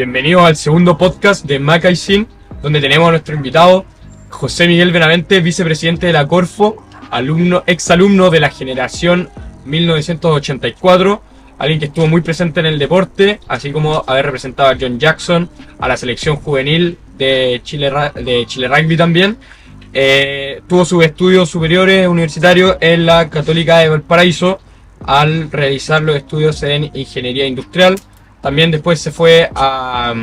Bienvenidos al segundo podcast de Macaisin, donde tenemos a nuestro invitado José Miguel Benavente, vicepresidente de la Corfo, exalumno de la generación 1984, alguien que estuvo muy presente en el deporte, así como haber representado a John Jackson, a la selección juvenil de Chile Rugby también. Tuvo sus estudios superiores universitarios en la Católica de Valparaíso al realizar los estudios en Ingeniería Industrial. También después se fue a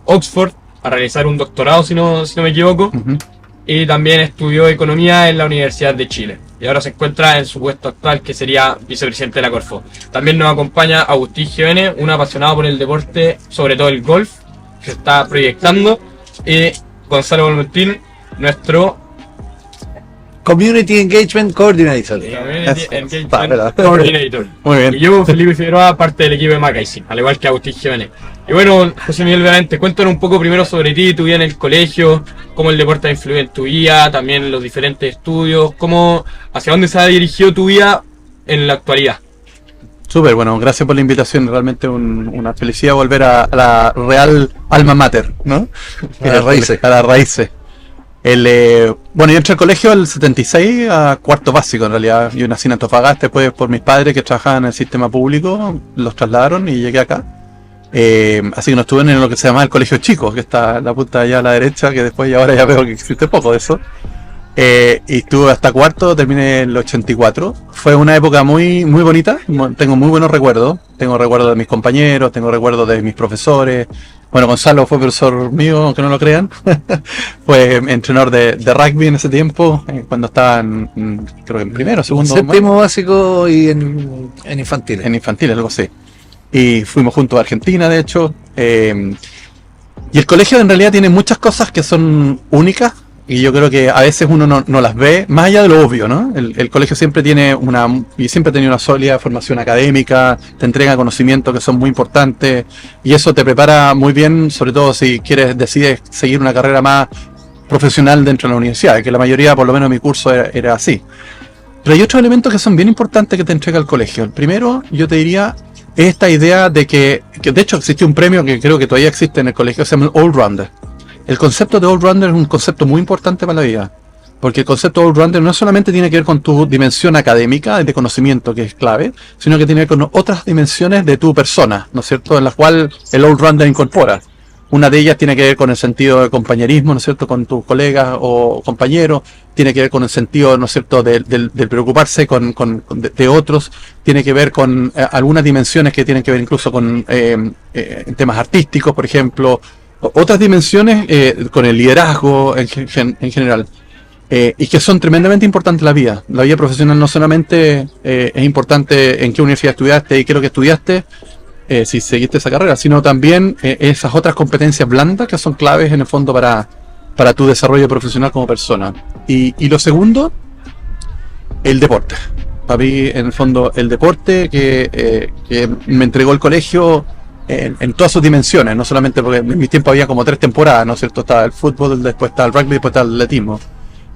Oxford a realizar un doctorado, si no me equivoco. Uh-huh. Y también estudió Economía en la Universidad de Chile. Y ahora se encuentra en su puesto actual, que sería vicepresidente de la Corfo. También nos acompaña Agustín Jiménez, un apasionado por el deporte, sobre todo el golf, que se está proyectando. Y Gonzalo Valmentín, nuestro Community Engagement Coordinator. Coordinator. Muy bien. Y yo, Felipe Figueroa, parte del equipo de Macaisin, al igual que Agustín Jiménez. Y bueno, José Miguel Benavente, cuéntanos un poco primero sobre ti, tu vida en el colegio, cómo el deporte ha influido en tu vida, también los diferentes estudios, hacia dónde se ha dirigido tu vida en la actualidad. Súper, bueno, gracias por la invitación, realmente una felicidad volver a la real alma mater, ¿no? A las raíces. Bueno, yo entré al colegio el 76 a cuarto básico en realidad. Yo nací en Antofagasta, después por mis padres que trabajaban en el sistema público, los trasladaron y llegué acá. Así que no estuve en lo que se llama el colegio chico, que está en la punta allá a la derecha, que después y ahora ya veo que existe poco de eso. Y estuve hasta cuarto, terminé en el 84. Fue una época muy, muy bonita, tengo muy buenos recuerdos. Tengo recuerdos de mis compañeros, tengo recuerdos de mis profesores. Bueno, Gonzalo fue profesor mío, aunque no lo crean. Fue entrenador de rugby en ese tiempo, cuando estaba creo que en primero, segundo. Séptimo básico y en infantiles. En infantiles, algo así. Y fuimos juntos a Argentina, de hecho. Y el colegio en realidad tiene muchas cosas que son únicas. Y yo creo que a veces uno no las ve, más allá de lo obvio, ¿no? El colegio siempre tiene siempre ha tenido una sólida formación académica, te entrega conocimientos que son muy importantes, y eso te prepara muy bien, sobre todo si decides seguir una carrera más profesional dentro de la universidad, que la mayoría, por lo menos en mi curso, era así. Pero hay otros elementos que son bien importantes que te entrega el colegio. El primero, yo te diría, es esta idea de que de hecho existe un premio que creo que todavía existe en el colegio, se llama el All-Rounder. El concepto de all-rounder es un concepto muy importante para la vida, porque el concepto de all-rounder no solamente tiene que ver con tu dimensión académica, de conocimiento, que es clave, sino que tiene que ver con otras dimensiones de tu persona, ¿no es cierto?, en las cuales el all-rounder incorpora. Una de ellas tiene que ver con el sentido de compañerismo, ¿no es cierto?, con tus colegas o compañeros, tiene que ver con el sentido, ¿no es cierto?, de preocuparse de otros, tiene que ver con algunas dimensiones que tienen que ver incluso con temas artísticos, por ejemplo, otras dimensiones con el liderazgo en general, y que son tremendamente importantes en la vida. La vida profesional no solamente es importante en qué universidad estudiaste y qué es lo que estudiaste, si seguiste esa carrera, sino también esas otras competencias blandas que son claves en el fondo para tu desarrollo profesional como persona. Y lo segundo, el deporte. Para mí, en el fondo, el deporte que me entregó el colegio en todas sus dimensiones, no solamente porque en mi tiempo había como 3 temporadas, ¿no es cierto? Estaba el fútbol, después estaba el rugby, después estaba el atletismo.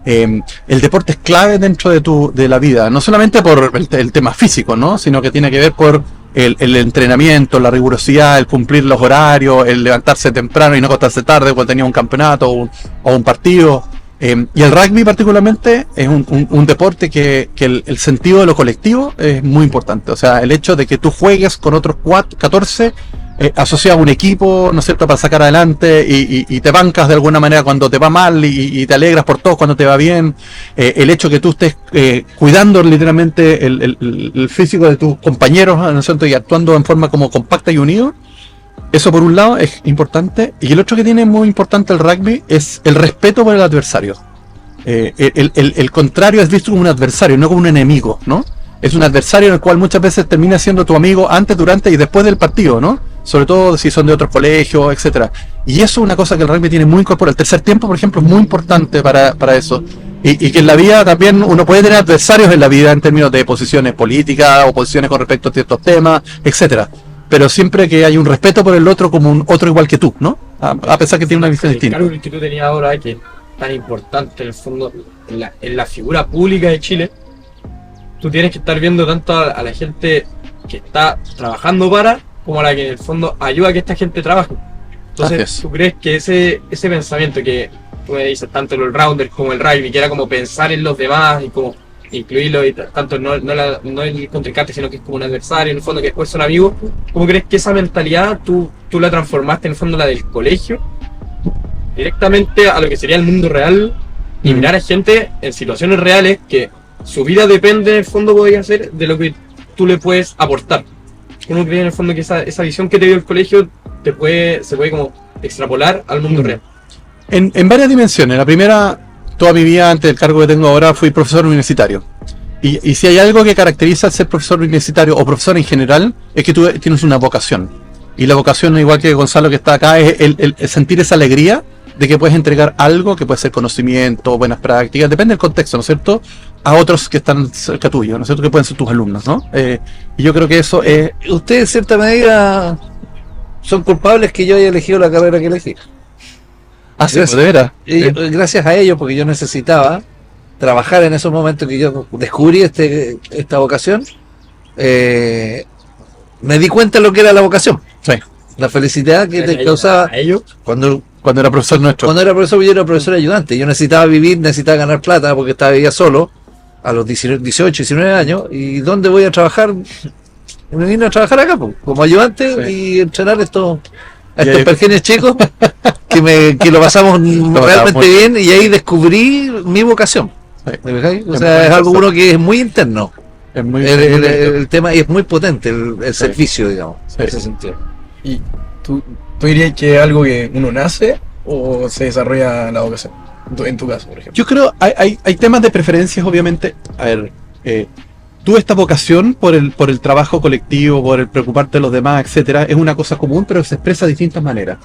El deporte es clave dentro de la vida, no solamente por el tema físico, ¿no? Sino que tiene que ver por el entrenamiento, la rigurosidad, el cumplir los horarios, el levantarse temprano y no acostarse tarde cuando tenía un campeonato o un partido. Y el rugby particularmente es un deporte que el sentido de lo colectivo es muy importante. O sea, el hecho de que tú juegues con otros 14 asociado a un equipo, ¿no es cierto?, para sacar adelante y te bancas de alguna manera cuando te va mal y te alegras por todos cuando te va bien. El hecho que tú estés cuidando literalmente el físico de tus compañeros, ¿no es cierto?, y actuando en forma como compacta y unido. Eso por un lado es importante. Y el otro que tiene muy importante el rugby es el respeto por el adversario. El contrario es visto como un adversario, no como un enemigo, ¿no? Es un adversario en el cual muchas veces termina siendo tu amigo antes, durante y después del partido, ¿no? Sobre todo si son de otros colegios, etcétera. Y eso es una cosa que el rugby tiene muy incorporada. El tercer tiempo, por ejemplo, es muy importante para eso. Y que en la vida también uno puede tener adversarios en la vida en términos de posiciones políticas o posiciones con respecto a ciertos temas, etcétera. Pero siempre que hay un respeto por el otro como un otro igual que tú, ¿no? A pesar que tiene una visión distinta. El cargo que tú tenías ahora, que es tan importante en el fondo, en la figura pública de Chile, tú tienes que estar viendo tanto a la gente que está trabajando como a la que en el fondo ayuda a que esta gente trabaje. Entonces, Así es. ¿tú crees que ese pensamiento que tú me dices, tanto el all-rounder como el rugby, que era como pensar en los demás y como incluirlo, y tanto no el contrincante, sino que es como un adversario, en el fondo, que después son amigos, ¿cómo crees que esa mentalidad tú la transformaste en el fondo, la del colegio, directamente a lo que sería el mundo real, y mirar a gente en situaciones reales que su vida depende, en el fondo, podría ser de lo que tú le puedes aportar? ¿Cómo crees, en el fondo, que esa visión que te dio el colegio se puede como extrapolar al mundo real? En varias dimensiones. La primera, toda mi vida, antes del cargo que tengo ahora, fui profesor universitario. Y si hay algo que caracteriza al ser profesor universitario o profesor en general, es que tú tienes una vocación. Y la vocación, igual que Gonzalo que está acá, es el sentir esa alegría de que puedes entregar algo que puede ser conocimiento, buenas prácticas, depende del contexto, ¿no es cierto?, a otros que están cerca tuyo, ¿no es cierto?, que pueden ser tus alumnos, ¿no? Y yo creo que eso es... Ustedes en cierta medida son culpables que yo haya elegido la carrera que elegí. Ah, sí, Gracias. de veras. Gracias a ellos, porque yo necesitaba trabajar en esos momentos que yo descubrí esta vocación, me di cuenta de lo que era la vocación, Sí, la felicidad que te causaba A ellos, cuando cuando era profesor nuestro. era profesor. Yo era profesor ayudante, yo necesitaba vivir, necesitaba ganar plata porque vivía solo a los 18, 19 años. ¿Y dónde voy a trabajar? Me vine a trabajar acá, pues, como ayudante, Sí. y entrenar a estos ahí- pequeños chicos que lo pasamos realmente muy bien, y ahí descubrí mi vocación. Sí. ¿Me fijáis? O Es sea, muy es algo interesante. uno que es muy interno. Es muy, El tema, y es muy potente el Sí. servicio, digamos, Sí. en ese sentido. ¿Y tú dirías que es algo que uno nace o se desarrolla la vocación? En tu caso, por ejemplo. Yo creo, hay temas de preferencias, obviamente. A ver, tú esta vocación por el trabajo colectivo, por el preocuparte de los demás, etcétera, es una cosa común, pero se expresa de distintas maneras.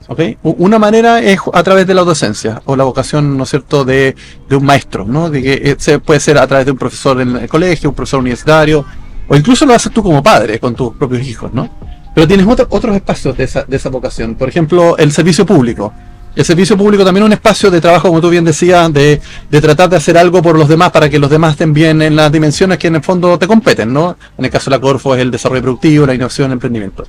¿Ok? Una manera es a través de la docencia, o la vocación, ¿no es cierto?, de un maestro, ¿no? De que puede ser a través de un profesor en el colegio, un profesor universitario, o incluso lo haces tú como padre con tus propios hijos, ¿no? Pero tienes otros espacios de esa vocación. Por ejemplo, el servicio público. El servicio público también es un espacio de trabajo, como tú bien decías, de tratar de hacer algo por los demás para que los demás estén bien en las dimensiones que en el fondo te competen, ¿no? En el caso de la Corfo es el desarrollo productivo, la innovación, el emprendimiento.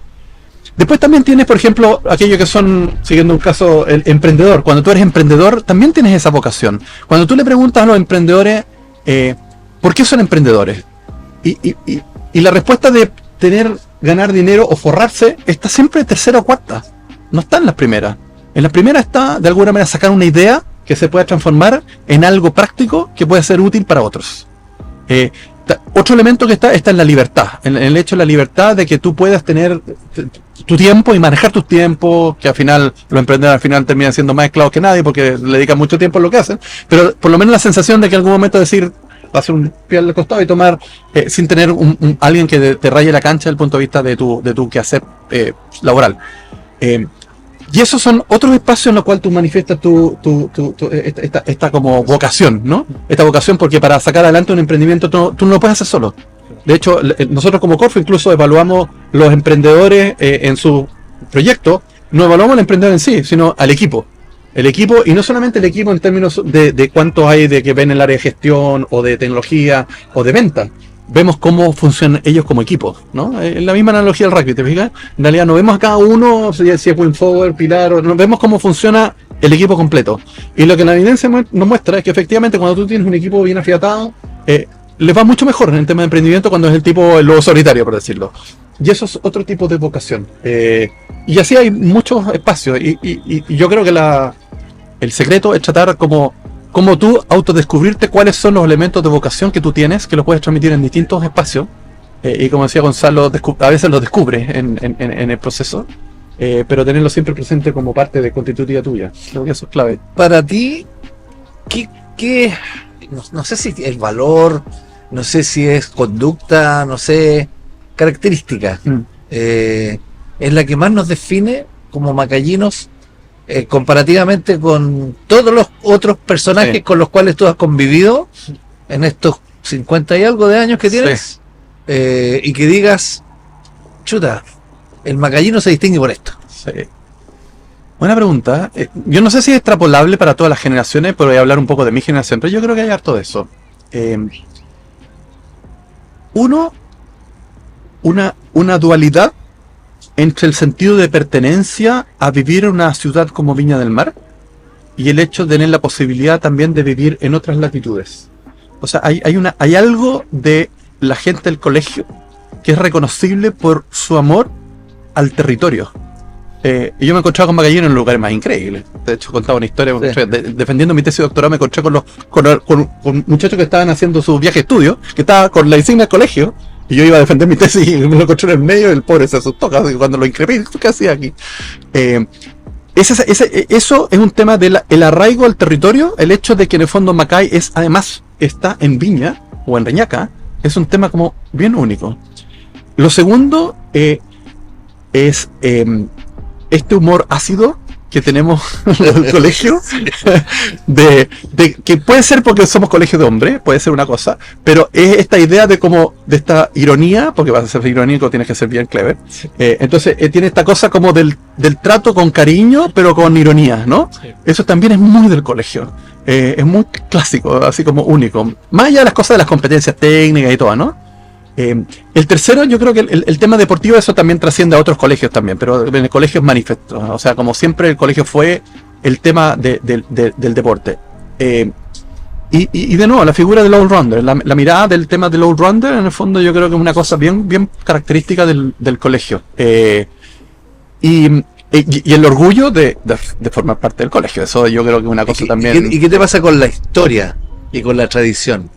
Después también tienes, por ejemplo, aquello que son, siguiendo un caso, el emprendedor. Cuando tú eres emprendedor, también tienes esa vocación. Cuando tú le preguntas a los emprendedores, ¿por qué son emprendedores? Y la respuesta de ganar dinero o forrarse está siempre en tercera o cuarta. No está en las primeras. En las primeras está, de alguna manera, sacar una idea que se pueda transformar en algo práctico que pueda ser útil para otros. Otro elemento que está en la libertad, en el hecho de la libertad de que tú puedas tener tu tiempo y manejar tus tiempos, que al final los emprendedores al final terminan siendo más esclavos que nadie porque le dedican mucho tiempo a lo que hacen, pero por lo menos la sensación de que en algún momento decir, hacer un pie al costado y tomar, sin tener alguien que te raye la cancha desde el punto de vista de tu quehacer laboral. Y esos son otros espacios en los cuales tú manifiestas esta como vocación, ¿no? Esta vocación, porque para sacar adelante un emprendimiento tú no lo puedes hacer solo. De hecho, nosotros como Corfo incluso evaluamos los emprendedores en su proyecto, no evaluamos al emprendedor en sí, sino al equipo. El equipo, y no solamente el equipo en términos de cuántos hay de que ven en el área de gestión, o de tecnología, o de venta. Vemos cómo funcionan ellos como equipo, ¿no? Es la misma analogía del rugby, ¿te fijas? En realidad no vemos a cada uno, si es Win Forward, Pilar, no vemos cómo funciona el equipo completo. Y lo que la evidencia nos muestra es que efectivamente cuando tú tienes un equipo bien afiatado, les va mucho mejor en el tema de emprendimiento cuando es el lobo solitario, por decirlo. Y eso es otro tipo de vocación. Y así hay muchos espacios. Y yo creo que el secreto es tratar como tú autodescubrirte cuáles son los elementos de vocación que tú tienes, que los puedes transmitir en distintos espacios. Y como decía Gonzalo, a veces los descubres en el proceso. Pero tenerlo siempre presente como parte de constitutiva tuya. Creo que eso es clave. Para ti, ¿qué no sé si es valor, no sé si es conducta, no sé, característica, es la que más nos define como macallinos, comparativamente con todos los otros personajes Sí. con los cuales tú has convivido en estos 50 y algo de años que tienes? Y que digas, chuta, el macallino se distingue por esto. Sí. Buena pregunta. Yo no sé si es extrapolable para todas las generaciones, pero voy a hablar un poco de mi generación, pero yo creo que hay harto de eso. Una dualidad entre el sentido de pertenencia a vivir en una ciudad como Viña del Mar y el hecho de tener la posibilidad también de vivir en otras latitudes. O sea, hay algo de la gente del colegio que es reconocible por su amor al territorio. Y yo me he encontrado con Magallanes en lugares más increíbles. De hecho, contaba una historia, defendiendo mi tesis de doctorado, me encontré con muchachos que estaban haciendo su viaje de estudio, que estaba con la insignia del colegio, y yo iba a defender mi tesis y me lo encontré en el medio, y el pobre se asustó cuando lo increpé. ¿Qué hacía aquí? Eso es un tema del arraigo al territorio, el hecho de que en el fondo Macay además está en Viña, o en Reñaca, es un tema como bien único. Lo segundo es este humor ácido que tenemos en el colegio, de que puede ser porque somos colegio de hombres, puede ser una cosa, pero es esta idea de esta ironía, porque vas a ser irónico, tienes que ser bien clever. Entonces tiene esta cosa como del trato con cariño, pero con ironía, ¿no? Sí. Eso también es muy del colegio. Es muy clásico, así como único. Más allá de las cosas de las competencias técnicas y todo, ¿no? El tercero, yo creo que el tema deportivo, eso también trasciende a otros colegios también, pero en el colegio es manifiesto, ¿no? O sea, como siempre el colegio fue el tema del deporte. Y de nuevo, la figura del all-rounder, la mirada del tema del all-rounder, en el fondo yo creo que es una cosa bien característica del colegio. Y el orgullo de formar parte del colegio, eso yo creo que es una cosa también... ¿Y qué te pasa con la historia y con la tradición?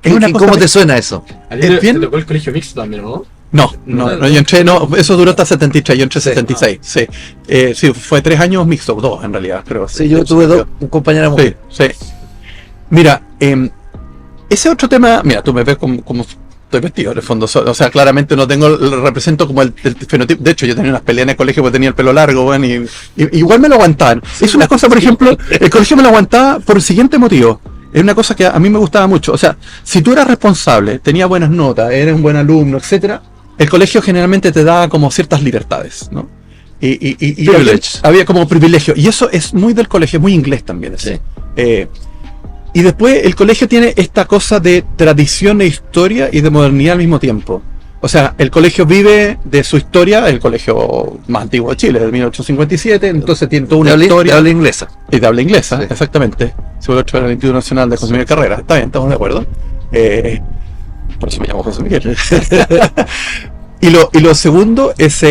Es una ¿Y cosa cómo te suena eso? A ti Es te bien- tocó el colegio mixto también, ¿no? No, yo entré, eso duró hasta 73, yo entré 76, sí. Sí, fue 3 años mixto, 2 en realidad, creo. Sí, yo tuve un compañero Sí, mujer. sí. Mira, ese otro tema, mira, tú me ves como estoy vestido, en el fondo, o sea, claramente no tengo, represento como el fenotipo. De hecho, yo tenía unas peleas en el colegio porque tenía el pelo largo, bueno, y igual me lo aguantaban. Es una cosa, por ejemplo, el colegio me lo aguantaba por el siguiente motivo. Es una cosa que a mí me gustaba mucho. O sea, si tú eras responsable, tenías buenas notas, eres un buen alumno, etcétera, el colegio generalmente te daba como ciertas libertades, ¿no? Y había como privilegio. Y eso es muy del colegio, muy inglés también. Sí. Y después el colegio tiene esta cosa de tradición e historia y de modernidad al mismo tiempo. O sea, el colegio vive de su historia, el colegio más antiguo de Chile, de 1857, entonces tiene toda una historia. De habla inglesa. Y de habla inglesa, Sí. exactamente. Se fue otro del Instituto Nacional de José Miguel Carrera. Está bien, estamos de acuerdo. Por eso me llamo José Miguel. y lo segundo es,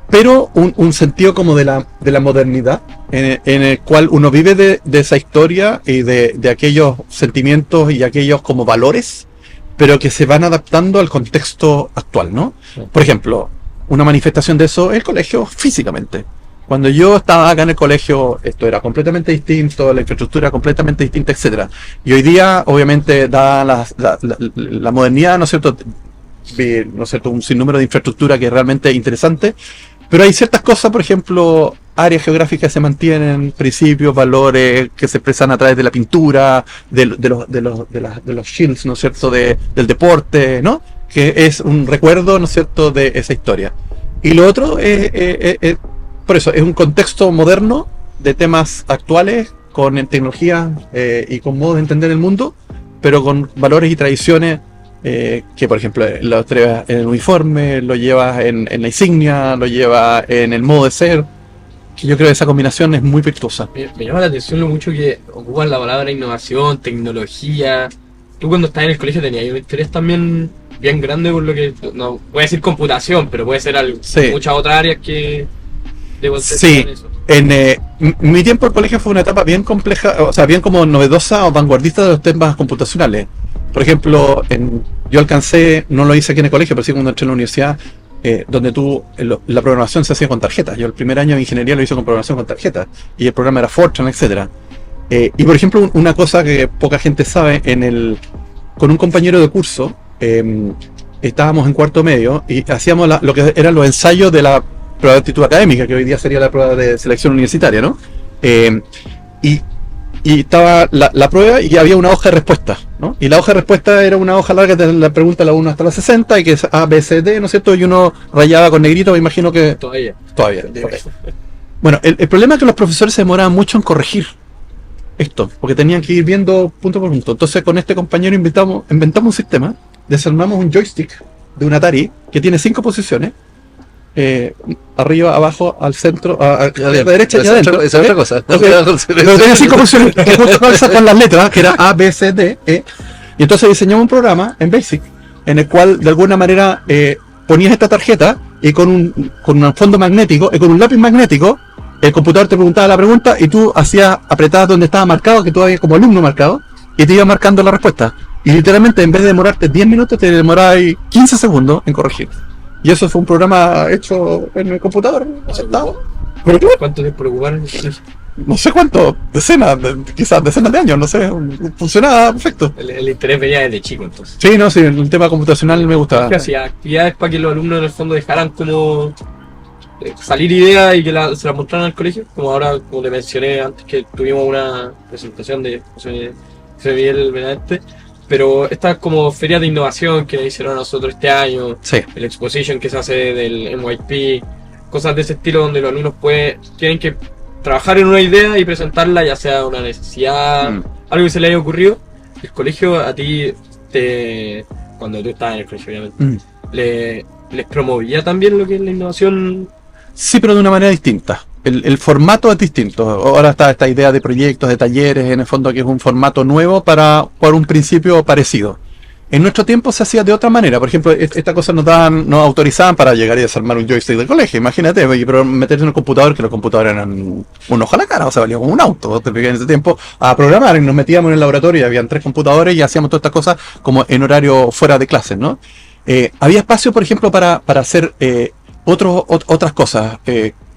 pero un sentido como de la modernidad, en el cual uno vive de esa historia y de aquellos sentimientos y aquellos como valores, pero que se van adaptando al contexto actual, ¿no? Por ejemplo, una manifestación de eso es el colegio físicamente. Cuando yo estaba acá en el colegio, esto era completamente distinto, la infraestructura completamente distinta, etcétera. Y hoy día, obviamente, dada la modernidad, ¿no es cierto? ¿No es cierto? Un sinnúmero de infraestructura que es realmente interesante, pero hay ciertas cosas, por ejemplo, áreas geográficas que se mantienen, principios, valores que se expresan a través de la pintura, de los shields, ¿no es cierto? Del deporte, ¿no? Que es un recuerdo, ¿no es cierto?, de esa historia. Y lo otro es por eso, es un contexto moderno de temas actuales, con tecnología y con modos de entender el mundo, pero con valores y tradiciones que, por ejemplo, lo llevas en el uniforme, lo llevas en la insignia, lo llevas en el modo de ser, que yo creo que esa combinación es muy virtuosa. Me llama la atención lo mucho que ocupan la palabra innovación, tecnología. Tú cuando estás en el colegio tenías un interés también bien grande por lo que, no voy a decir computación, pero puede ser algo, Sí. muchas otras áreas que debo Sí. eso. Mi tiempo en colegio fue una etapa bien compleja, o sea, bien como novedosa o vanguardista de los temas computacionales. Por ejemplo, yo alcancé, no lo hice aquí en el colegio, pero sí cuando entré en la universidad, donde la programación se hacía con tarjetas. Yo el primer año de ingeniería lo hice con programación con tarjetas, y el programa era Fortran, etcétera. Y por ejemplo, una cosa que poca gente sabe, con un compañero de curso, estábamos en cuarto medio y hacíamos lo que eran los ensayos de la prueba de actitud académica, que hoy día sería la prueba de selección universitaria, ¿no? Y estaba la prueba y había una hoja de respuesta, ¿no? Y la hoja de respuesta era una hoja larga de la pregunta la 1 hasta la 60, y que es A, B, C, D, ¿no es cierto? Y uno rayaba con negrito, me imagino que... Todavía. Todavía. Ok. Bueno, el problema es que los profesores se demoraban mucho en corregir esto, porque tenían que ir viendo punto por punto. Entonces con este compañero inventamos un sistema, desarmamos un joystick de un Atari que tiene 5 posiciones, arriba, abajo, al centro, a la derecha y Esa adentro. es otra cosa. Ok. Pero tenía 5 funciones que justo calza con las letras, que era A, B, C, D, E. Y entonces diseñamos un programa en Basic, en el cual de alguna manera ponías esta tarjeta y con un fondo magnético y con un lápiz magnético, el computador te preguntaba la pregunta y tú apretabas donde estaba marcado, que tú habías como alumno marcado, y te iba marcando la respuesta. Y literalmente en vez de demorarte 10 minutos, te demorabas 15 segundos en corregir. Y eso fue un programa hecho en el computador, sentado. Pero claro, ¿Cuánto tiempo le ocuparon? no sé cuánto, quizás decenas de años, no sé, funcionaba perfecto. El interés venía desde chico, entonces. Sí, no, sí, el tema computacional me gustaba. Que hacía actividades para que los alumnos en el fondo dejaran como salir ideas y que se las mostraran al colegio, como ahora, como te mencioné antes, que tuvimos una presentación de José Miguel Benavente, pero estas como ferias de innovación que hicieron nosotros este año, Sí. el exposition que se hace del MYP, cosas de ese estilo donde los alumnos tienen que trabajar en una idea y presentarla, ya sea una necesidad, algo que se le haya ocurrido. El colegio a ti, cuando tú estabas en el colegio obviamente, les promovía también lo que es la innovación. Sí, pero de una manera distinta. El formato es distinto. Ahora está esta idea de proyectos, de talleres, en el fondo que es un formato nuevo por un principio parecido. En nuestro tiempo se hacía de otra manera. Por ejemplo, esta cosa nos autorizaban para llegar y desarmar un joystick del colegio. Imagínate, pero meterse en el computador, que los computadores eran un ojo a la cara, o sea, valía como un auto. Te en ese tiempo a programar y nos metíamos en el laboratorio y habían 3 computadores y hacíamos todas estas cosas como en horario fuera de clases, ¿no? Había espacio, por ejemplo, para hacer otras cosas.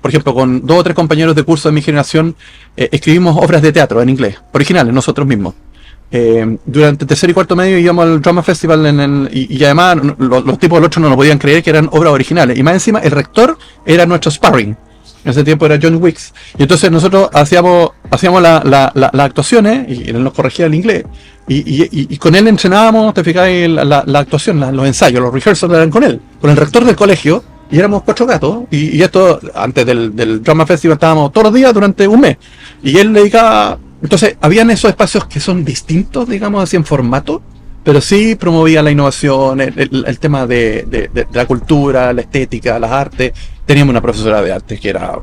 Por ejemplo, con 2 o 3 compañeros de curso de mi generación, escribimos obras de teatro en inglés, originales, nosotros mismos. Durante tercer y cuarto medio íbamos al Drama Festival y además los tipos del 8 no nos podían creer que eran obras originales. Y más encima, el rector era nuestro sparring. En ese tiempo era John Wicks. Y entonces nosotros hacíamos las actuaciones y él nos corregía el inglés. Y con él entrenábamos, te fijáis, la actuación, los ensayos, los rehearsals eran con él, con el rector del colegio. Y éramos 4 gatos, y esto, antes del Drama Festival estábamos todos los días durante un mes. Y él dedicaba, entonces, habían esos espacios que son distintos, digamos así, en formato, pero sí promovía la innovación, el tema de la cultura, la estética, las artes. Teníamos una profesora de arte que era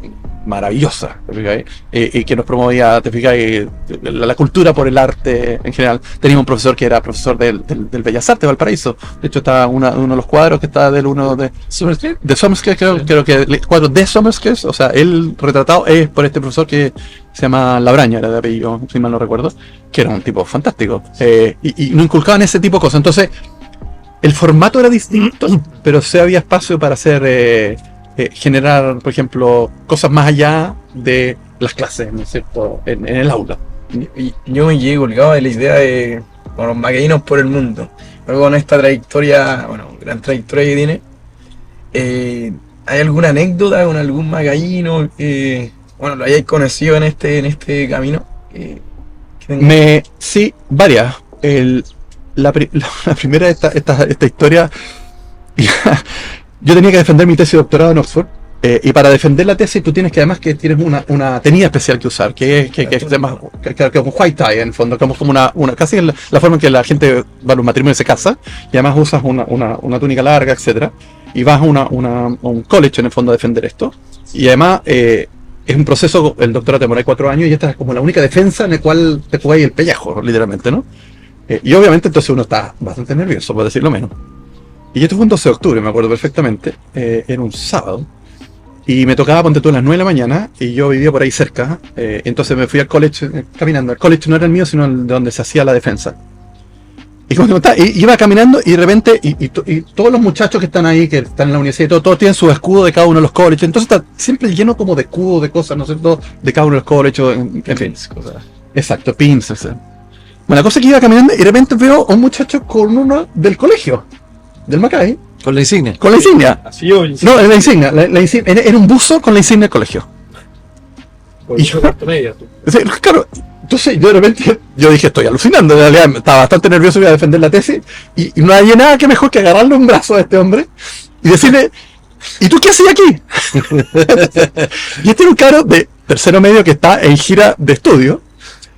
maravillosa, ¿te fijáis? Y que nos promovía, te fijáis, la cultura por el arte en general. Teníamos un profesor que era profesor del Bellas Artes de Valparaíso. De hecho, está uno de los cuadros que está del uno de Sommerscape, creo que el cuadro de Sommerscape, o sea, él retratado es por este profesor que se llama Labraña, era de apellido, si mal no recuerdo, que era un tipo fantástico. Y nos inculcaban ese tipo de cosas. Entonces, el formato era distinto, pero sí había espacio para hacer... generar, por ejemplo, cosas más allá de las clases, ¿no es cierto?, en el aula. Y yo me llegué colgado de la idea de los macaínos por el mundo. Luego con esta trayectoria, gran trayectoria que tiene, ¿hay alguna anécdota con algún macaíno que, lo hayáis conocido en este camino? Sí, varias. La primera de esta historia... Yo tenía que defender mi tesis de doctorado en Oxford, y para defender la tesis tú tienes que además que tienes una tenida especial que usar, que es un white tie en el fondo, como casi la forma en que la gente va a los matrimonios y se casa, y además usas una túnica larga, etcétera, y vas a un college en el fondo a defender esto, y además es un proceso, el doctorado te demora 4 años y esta es como la única defensa en la cual te jugáis el pellejo, literalmente, ¿no? Y obviamente entonces uno está bastante nervioso, por decirlo menos. Y esto fue un 12 de octubre, me acuerdo perfectamente, era un sábado, y me tocaba, ponte tú, a las 9 de la mañana, y yo vivía por ahí cerca, entonces me fui al college caminando. El college no era el mío, sino el de donde se hacía la defensa. Y como iba caminando, y de repente, y todos los muchachos que están ahí, que están en la universidad y todo, todos tienen su escudo de cada uno de los colleges, entonces está siempre lleno como de escudos, de cosas, ¿no es cierto?, de cada uno de los colleges, en fin. Cosas. Exacto, pins, etc. Bueno, la cosa es que iba caminando, y de repente veo a un muchacho con uno del colegio. Del Macay. Con la insignia. Con la insignia. Así yo, No, la insignia. La insignia. Era un buzo con la insignia del colegio. por y eso cuarto media, tú. Sí, claro. Entonces yo de repente, yo dije, estoy alucinando. En realidad estaba bastante nervioso, iba a defender la tesis. Y no había nada que mejor que agarrarle un brazo a este hombre y decirle, ¿y tú qué haces aquí? Y este era un cabro de tercero medio que está en gira de estudio,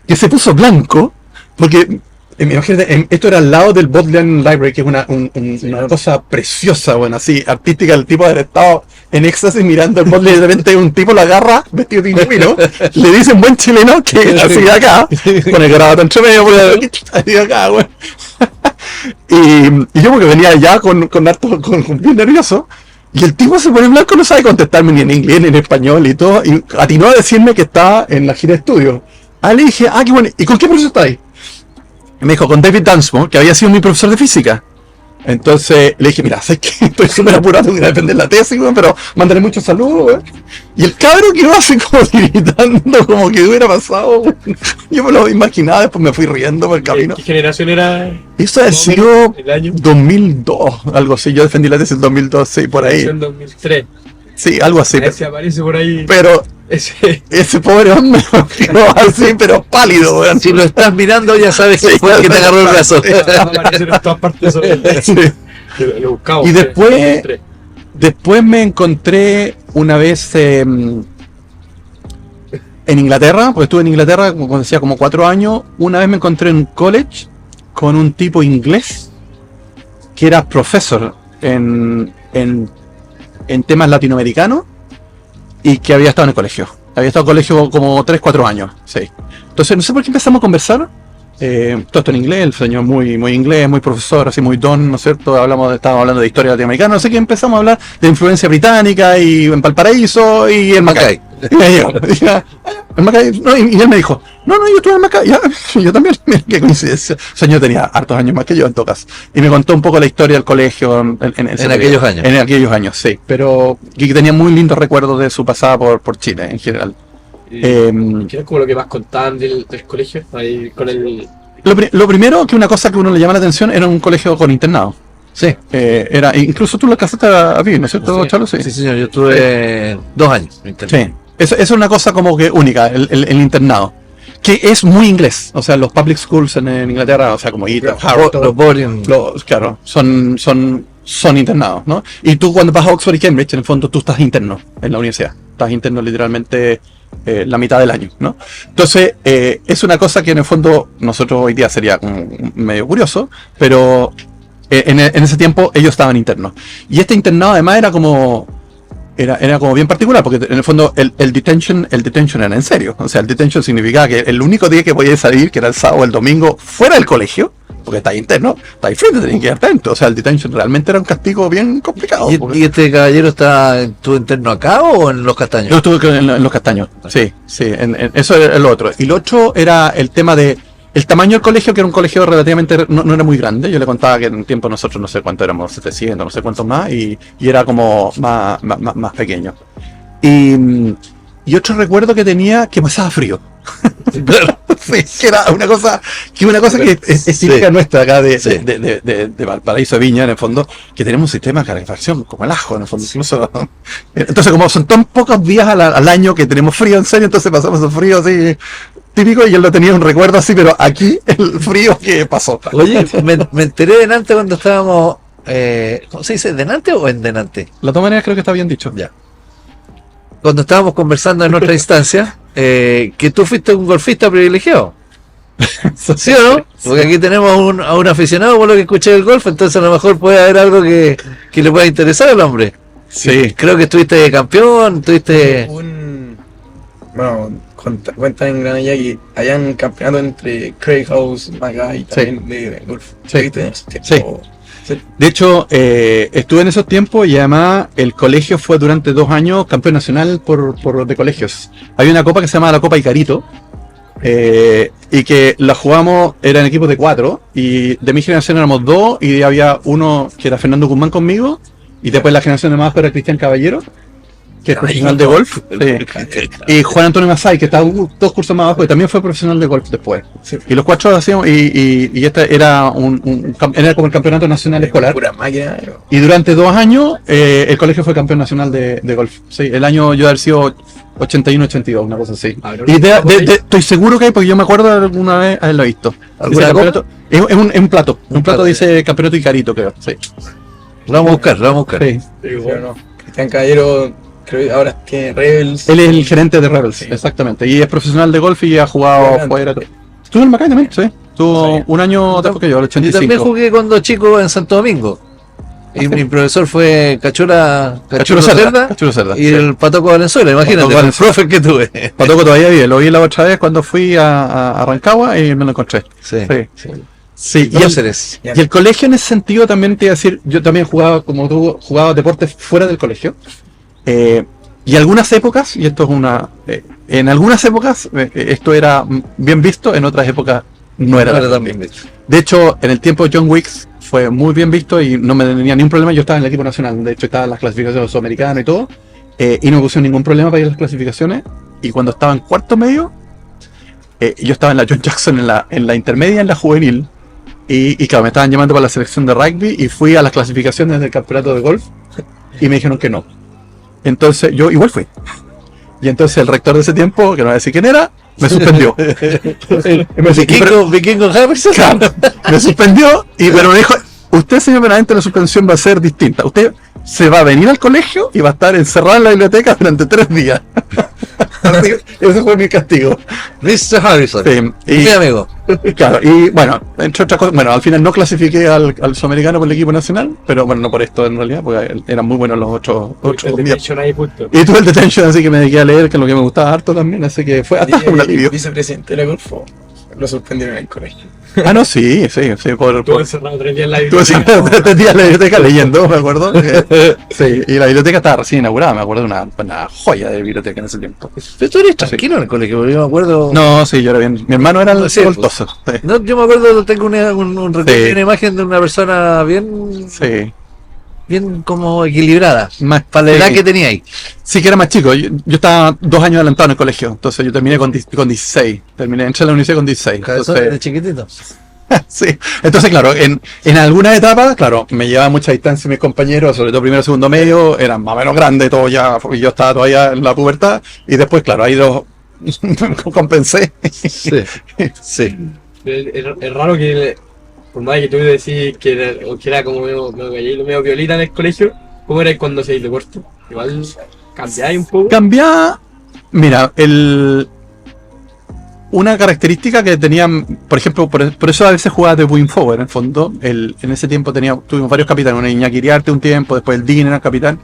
que se puso blanco, porque... Imagínate, esto era al lado del Bodleian Library, que es una cosa preciosa, bueno, así, artística, el tipo de estado en éxtasis mirando el bot, de repente un tipo lo agarra, vestido de pingüino, le dice en buen chileno que así de acá, con el grabado entre medio, así de acá, güey. Y yo porque venía ya con bien nervioso, y el tipo se pone en blanco, no sabe contestarme ni en inglés ni en español y todo, y atinó a decirme que estaba en la gira de estudio. Le dije, qué bueno, ¿y con qué profesor está ahí? Y me dijo, con David Dunsmore, que había sido mi profesor de física. Entonces le dije, mira, sé que estoy súper apurado, voy a defender la tesis, güey, pero mandaré muchos saludos, güey. Y el cabrón quedó así como gritando, como que hubiera pasado, güey. Yo me lo imaginaba, después me fui riendo por el camino. ¿Qué generación era? Eso ha sido el año 2002, algo así. Yo defendí la tesis en 2002, sí, por ahí. En 2003. Sí, algo así. Ahí se aparece por ahí. Pero ese pobre hombre quedó así, pero pálido, güey. Si lo estás mirando, ya sabes que fue el que te agarró el brazo. Va a aparecer en todas partes sobre Sí. lo buscamos. Y después me encontré una vez en Inglaterra, porque estuve en Inglaterra, como decía, como 4 años. Una vez me encontré en un college con un tipo inglés que era profesor en temas latinoamericanos y que había estado en el colegio. Había estado en el colegio como 3-4 años, sí. Entonces, no sé por qué empezamos a conversar. Todo esto en inglés, el señor muy inglés, muy profesor, así muy don, ¿no es cierto? Estábamos hablando de historia latinoamericana, no sé qué, empezamos a hablar de influencia británica y en Valparaíso y el Macay. El Macay, no, y él me dijo, no, yo estuve en el Macay, ya, yo también, mira qué coincidencia. El señor tenía hartos años más que yo en todo caso. Y me contó un poco la historia del colegio en aquellos años. En aquellos años, sí, pero que tenía muy lindos recuerdos de su pasada por Chile en general. ¿Qué es como lo que más contaban del colegio? Ahí con el... Lo primero, que una cosa que a uno le llama la atención, era un colegio con internado. Sí. Incluso tú lo alcanzaste a vivir, ¿no es cierto, sí. Chalo? Sí, señor, yo estuve 2 años. Sí, eso es una cosa como que única, el internado. Que es muy inglés, o sea, los public schools en Inglaterra, o sea, como Eton, Harrow, los boarding. Claro, son internados, ¿no? Y tú cuando vas a Oxford y Cambridge, en el fondo tú estás interno en la universidad. Estás interno literalmente la mitad del año, ¿no? Entonces, es una cosa que en el fondo nosotros hoy día sería medio curioso, pero en ese tiempo ellos estaban internos. Y este internado además era como bien particular, porque en el fondo el detention era en serio. O sea, el detention significaba que el único día que podías salir, que era el sábado o el domingo, fuera del colegio, porque está interno, está ahí frente, tenías que quedar dentro. O sea, el detention realmente era un castigo bien complicado. ¿Y este caballero estuvo interno acá o en Los Castaños? Yo estuve en Los Castaños, sí. Eso era el otro. Y lo otro era el tema de el tamaño del colegio, que era un colegio relativamente, no era muy grande. Yo le contaba que en un tiempo nosotros no sé cuánto éramos, 700, no sé cuántos más, y era como más pequeño. Y otro recuerdo que tenía, que pasaba frío. Sí, que era una cosa que es típica nuestra acá de Valparaíso, de Viña, en el fondo, que tenemos un sistema de calefacción como el ajo, en el fondo, incluso. Entonces, como son tan pocos días al año que tenemos frío en serio, entonces pasamos el frío así típico, y él lo tenía un recuerdo así, pero aquí el frío que pasó. Oye, me enteré de Nantes cuando estábamos, ¿cómo se dice? ¿De Nantes o en Nantes? La todas maneras creo que está bien dicho. Ya. Cuando estábamos conversando en otra instancia, que tú fuiste un golfista privilegiado. ¿Sí o no? Porque aquí tenemos a un aficionado por lo que escuché del golf, entonces a lo mejor puede haber algo que le pueda interesar al hombre. Sí. Creo que estuviste campeón, Bueno, cuentan en Granada que hayan campeonato entre Craig House, Mackay, también de golf. Sí. Sí. De hecho, estuve en esos tiempos y además el colegio fue durante 2 años campeón nacional de colegios. Había una copa que se llamaba la Copa Icarito, y que la jugamos, eran equipos de 4, y de mi generación éramos 2, y había uno que era Fernando Guzmán conmigo, y después la generación de más era Cristian Caballero, que es profesional de golf, y Juan Antonio Masay, que está 2 cursos más abajo, y también fue profesional de golf después. Sí. Y los 4 hacíamos, y este era era como el campeonato nacional escolar. Pura máquina. Y durante 2 años el colegio fue campeón nacional de golf. Sí, el año yo haber sido 81-82, una cosa así. Y estoy seguro que hay, porque yo me acuerdo de alguna vez haberlo visto. Es un plato. Un plato dice campeonato Icarito, creo. Sí. Lo vamos a buscar. Sí. Bueno, Cristian Caballero, creo que ahora tiene Rebels. Él es el gerente de Rebels, sí. Exactamente. Y es profesional de golf y ha jugado fuera. Estuvo en el Macay también, sí. Estuvo un año después que yo, el 85. Yo también jugué cuando chico en Santo Domingo. Y mi profesor fue Cachulo Cerda Cachulo Cerda, y sí. el Patoco Valenzuela, imagínate, Patoco el profe que tuve. Patoco todavía vive, lo vi la otra vez cuando fui a Rancagua y me lo encontré. Sí. Sí. Sí, Próceres. y el colegio en ese sentido también te iba a decir, yo también jugaba, como tú, jugaba deportes fuera del colegio. Y algunas épocas, y esto es en algunas épocas esto era bien visto, en otras épocas no era tan bien visto. De hecho, en el tiempo de John Wicks fue muy bien visto y no me tenía ningún problema. Yo estaba en el equipo nacional, de hecho estaba en las clasificaciones sudamericanas y todo, y no me pusieron ningún problema para ir a las clasificaciones. Y cuando estaba en cuarto medio, yo estaba en la John Jackson, en la intermedia, en la juvenil, y claro, me estaban llamando para la selección de rugby y fui a las clasificaciones del campeonato de golf y me dijeron que no. Entonces yo igual fui. Y entonces el rector de ese tiempo, que no voy a decir quién era, me suspendió. Vikingo Harrison. Claro, me suspendió, pero me dijo, usted, señor Benavente, la suspensión va a ser distinta. Usted se va a venir al colegio y va a estar encerrado en la biblioteca durante 3 días. Ese fue mi castigo. Mr. Harrison. Sí, Mi amigo. Claro, y bueno, entre otras cosas, bueno, al final no clasifiqué al sudamericano por el equipo nacional, pero bueno, no por esto en realidad, porque eran muy buenos los otros El detention ahí justo. y tuve el detention, así que me dediqué a leer, que es lo que me gustaba harto también, así que fue hasta un El alivio. vicepresidente de la Corfo lo suspendieron en el colegio. Ah, no, sí, por Estuvo encerrado 3 días en la Estuve biblioteca. 3 días en la biblioteca leyendo, me acuerdo. Sí, y la biblioteca estaba recién inaugurada, me acuerdo de una joya de biblioteca en ese tiempo. Pero tú eres tranquilo en el colegio, porque yo me acuerdo. No, sí, yo era bien. Mi hermano era el Sí, voltoso. Sí. No, yo me acuerdo, tengo un recuerdo, Sí. una imagen de una persona bien, Sí. bien como equilibrada, Más, para la edad sí. que tenía ahí. Sí, que era más chico. Yo estaba 2 años adelantado en el colegio. Entonces yo terminé con 16. Entré a la universidad con 16. Cabezón, Entonces, de chiquitito. sí. Entonces, claro, en algunas etapas, claro, me llevaba mucha distancia mis compañeros, sobre todo primero y segundo medio, eran más o menos grandes, todos ya, porque yo estaba todavía en la pubertad. Y después, claro, ahí los compensé. Sí, sí. Es raro que, por más que tú decís que era como medio violita en el colegio, ¿cómo era cuando hacíais deporte? Igual cambiáis un poco. Cambiaba, mira, una característica que tenían, por ejemplo, por eso a veces jugaba de wing forward, en el fondo. En ese tiempo tuvimos varios capitanes, una Iñaki Iriarte un tiempo, después el Dean era capitán.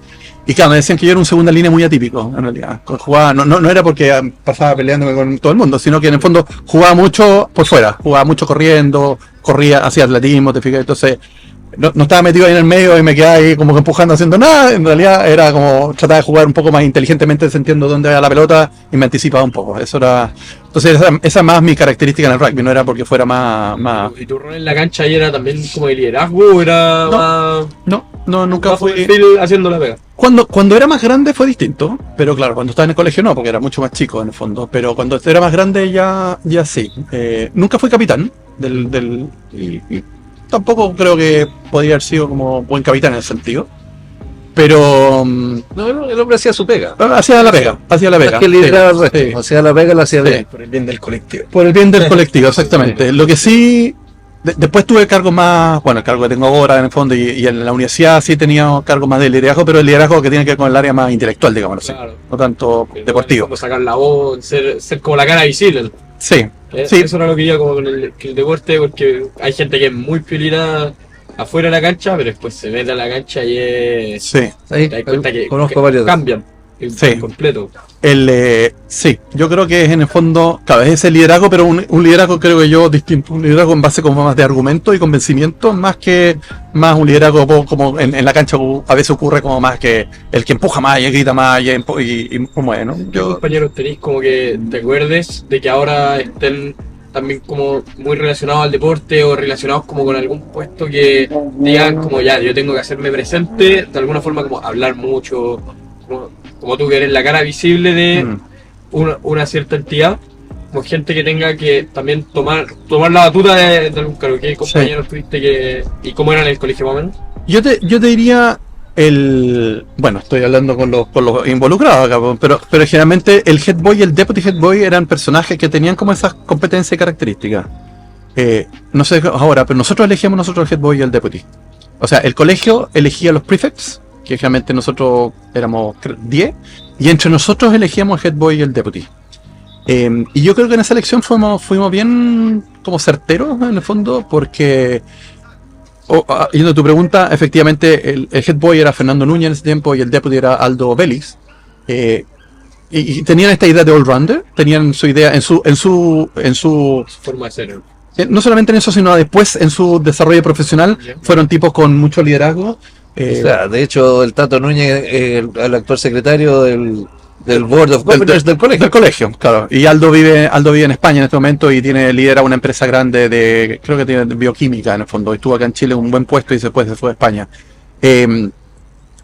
Y claro, me decían que yo era un segunda línea muy atípico, en realidad. Jugaba, no era porque pasaba peleándome con todo el mundo, sino que en el fondo jugaba mucho por fuera, jugaba mucho corriendo, corría, hacía atletismo, te fijas, entonces no estaba metido ahí en el medio y me quedaba ahí como que empujando, haciendo nada. En realidad era como tratar de jugar un poco más inteligentemente, sintiendo dónde va la pelota y me anticipaba un poco. Eso era. Entonces esa más mi característica en el rugby, no era porque fuera más. ¿Y tu rol en la cancha ahí era también como de liderazgo o era Nunca más fui. perfil haciendo la pega? Cuando era más grande fue distinto, pero claro, cuando estaba en el colegio no, porque era mucho más chico en el fondo. Pero cuando era más grande ya sí. Nunca fui capitán y tampoco creo que podría haber sido como buen capitán en ese sentido. Pero No, el hombre hacía su pega. hacía la pega. Más que lideraba el resto. Sí. Hacía la pega, la hacía Sí. bien. Por el bien del colectivo. Por el bien del colectivo, exactamente. Lo que sí, después tuve cargos más, bueno, el cargo que tengo ahora en el fondo, y en la universidad sí tenía cargos más de liderazgo, pero el liderazgo que tiene que ver con el área más intelectual, digamos así, Claro. no tanto deportivo. Como sacar la voz, ser como la cara visible. Sí, sí, Eso era lo que iba como con el deporte, porque hay gente que es muy piolita afuera de la cancha, pero después se mete a la cancha y es... sí. Ahí, te das cuenta que conozco varios. cambian Sí. por completo. Sí, yo creo que es en el fondo, claro, es ese liderazgo, pero un liderazgo creo que yo distinto, un liderazgo en base como más de argumento y convencimiento, más un liderazgo como en la cancha a veces ocurre como más que el que empuja más y grita más y promueve, ¿no? ¿Qué compañeros tenéis como que te acuerdes de que ahora estén también como muy relacionados al deporte o relacionados como con algún puesto que digan como ya, yo tengo que hacerme presente, de alguna forma como hablar mucho, como tú que eres la cara visible de una cierta entidad, como gente que tenga que también tomar la batuta de algún cargo? ¿Qué compañeros tuviste y cómo eran en el colegio más o menos? Yo te diría bueno, estoy hablando con los involucrados acá, pero generalmente el head boy y el deputy head boy eran personajes que tenían como esas competencias y características. No sé ahora, pero nosotros elegíamos el head boy y el deputy. O sea, el colegio elegía los prefects, que generalmente nosotros éramos 10, y entre nosotros elegíamos el head boy y el deputy. Y yo creo que en esa elección fuimos bien como certeros en el fondo, porque yendo a tu pregunta, efectivamente el head boy era Fernando Núñez en ese tiempo y el deputy era Aldo Vélez. Y tenían esta idea de all-rounder, tenían su idea en su Forma de ser. no solamente en eso, sino después en su desarrollo profesional, fueron tipos con mucho liderazgo. O sea, de hecho, el Tato Núñez, el actual secretario del Board of Governors del colegio. Del colegio, claro. Y Aldo vive en España en este momento y lidera una empresa grande creo que tiene bioquímica en el fondo. Estuvo acá en Chile en un buen puesto y después se fue a España.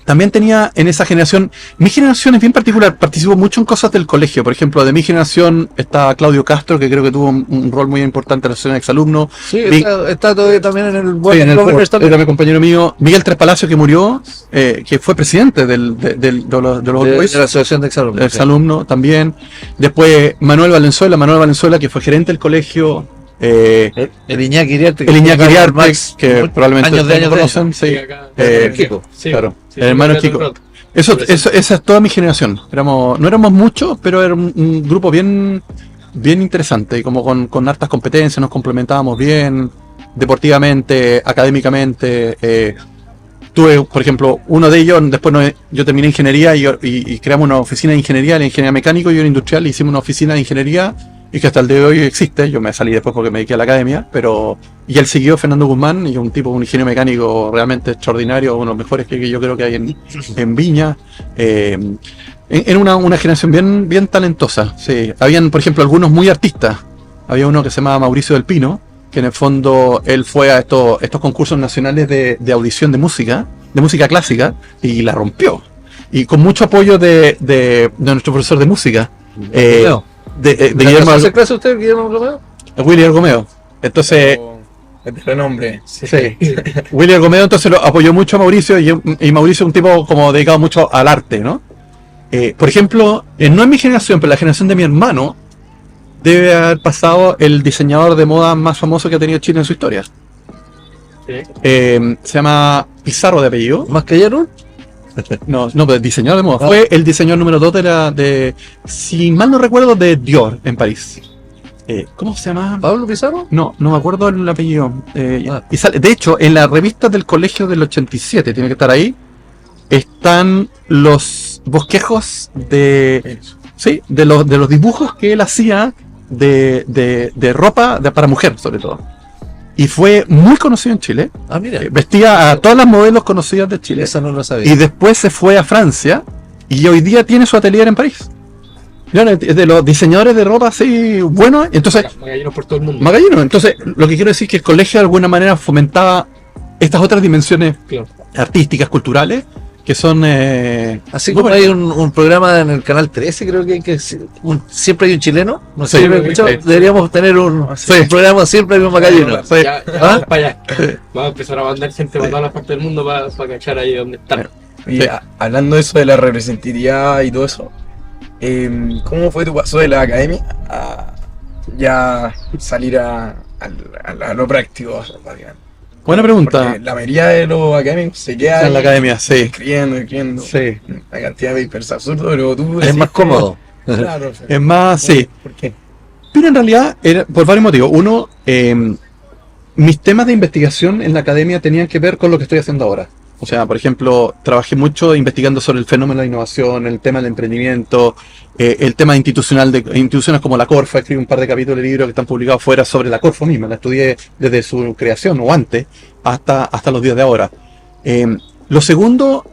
También tenía en esa generación, mi generación es bien particular, participó mucho en cosas del colegio. Por ejemplo, de mi generación está Claudio Castro, que creo que tuvo un rol muy importante en la asociación de exalumnos. Sí, está todavía también en el Board of Governors también. Era mi compañero mío, Miguel Tres Palacios, que murió, que fue presidente de los Boys. De la asociación de exalumnos. Exalumno también. Después Manuel Valenzuela, que fue gerente del colegio. El Iñaki Iriarte, que probablemente años de conocen, sí. Kiko. Claro, el hermano Kiko. Esa es toda mi generación. No éramos muchos, pero era un grupo bien interesante y como con hartas competencias, nos complementábamos bien, deportivamente, académicamente. Tuve, por ejemplo, uno de ellos, después yo terminé ingeniería y creamos una oficina de ingeniería, la ingeniería mecánico y yo industrial, hicimos una oficina de ingeniería y que hasta el día de hoy existe. Yo me salí después porque me dediqué a la academia, y él siguió, Fernando Guzmán, y un ingeniero mecánico realmente extraordinario, uno de los mejores que yo creo que hay en Viña. Era una generación bien talentosa, sí. Habían, por ejemplo, algunos muy artistas. Había uno que se llamaba Mauricio del Pino, que en el fondo él fue a estos concursos nacionales de audición de música clásica, y la rompió. Y con mucho apoyo de nuestro profesor de música. De Guillermo. ¿Hace clase usted, Guillermo Romeo? William Gomeo. Entonces. Es de renombre. Sí. William Gomeo entonces lo apoyó mucho a Mauricio y Mauricio es un tipo como dedicado mucho al arte, ¿no? Por ejemplo, no en mi generación, pero en la generación de mi hermano, debe haber pasado el diseñador de moda más famoso que ha tenido Chile en su historia. ¿Sí? Se llama Pizarro de apellido. ¿Mascayero? No, pero el diseñador de moda. Fue el diseñador número 2 si mal no recuerdo, de Dior en París. ¿Cómo se llama? ¿Pablo Pizarro? No me acuerdo el apellido. Y sale, de hecho, en la revista del colegio del 87, tiene que estar ahí, están los bosquejos de los dibujos que él hacía de ropa para mujer, sobre todo. Y fue muy conocido en Chile. Ah, mira. Vestía a todas las modelos conocidas de Chile. Esa no lo sabía. Y después se fue a Francia y hoy día tiene su atelier en París. De los diseñadores de ropa así buenos. Entonces, Magallanos por todo el mundo. Magallanos. Entonces, lo que quiero decir es que el colegio de alguna manera fomentaba estas otras dimensiones artísticas, culturales, que son... Así como hay un programa en el canal 13, creo que siempre hay un chileno. No sé si lo he escuchado. Deberíamos tener un programa siempre hay un magallino. Ya vamos para allá. Vamos a empezar a mandar gente para todas las partes del mundo para cachar ahí donde están. Y hablando de eso de la representatividad y todo eso, ¿cómo fue tu paso de la academia a ya salir a lo práctico, básicamente? Buena pregunta. Porque la mayoría de los académicos se quedan en la academia, sí. Escribiendo. Sí. La cantidad de papers absurdo, pero tú... Es más cómodo. Claro. Es más, sí. ¿Por qué? Pero en realidad, era por varios motivos. Uno, mis temas de investigación en la academia tenían que ver con lo que estoy haciendo ahora. O sea, por ejemplo, trabajé mucho investigando sobre el fenómeno de la innovación, el tema del emprendimiento, el tema institucional de instituciones como la Corfo. Escribí un par de capítulos de libros que están publicados fuera sobre la Corfo misma. La estudié desde su creación o antes hasta los días de ahora. Lo segundo,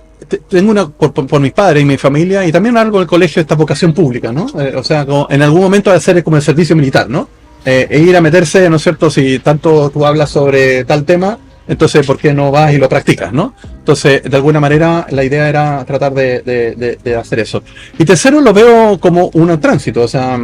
tengo por mis padres y mi familia, y también algo del colegio, esta vocación pública, ¿no? O sea, en algún momento hacer como el servicio militar, ¿no? E ir a meterse, ¿no es cierto? Si tanto tú hablas sobre tal tema, entonces, ¿por qué no vas y lo practicas, no? Entonces, de alguna manera, la idea era tratar de hacer eso. Y tercero, lo veo como un tránsito. O sea,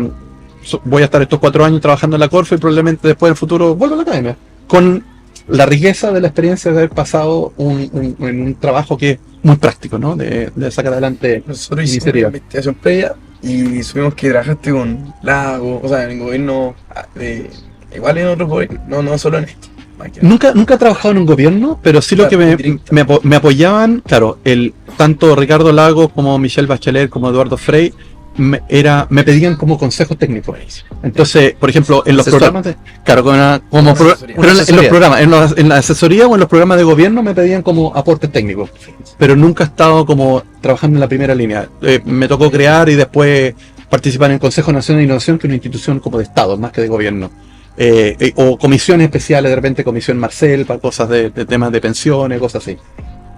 voy a estar estos 4 años trabajando en la Corfo y probablemente después del futuro vuelvo a la academia. Con la riqueza de la experiencia de haber pasado en un trabajo que es muy práctico, ¿no? De sacar adelante nosotros hicimos una investigación previa y supimos que trabajaste con Lago, o sea, en el gobierno, igual en otros gobiernos, no solo en esto. Nunca he trabajado en un gobierno, pero sí lo que me apoyaban, claro, tanto Ricardo Lagos como Michelle Bachelet como Eduardo Frei me pedían como consejos técnicos. Entonces, por ejemplo, en los Asesor. programas de, claro, asesoría. pero en los programas, en la asesoría o en los programas de gobierno me pedían como aportes técnicos, pero nunca he estado como trabajando en la primera línea. Me tocó crear y después participar en el Consejo Nacional de Innovación, que es una institución como de Estado, más que de gobierno. O comisiones especiales, de repente comisión Marcel, para cosas de temas de pensiones, cosas así.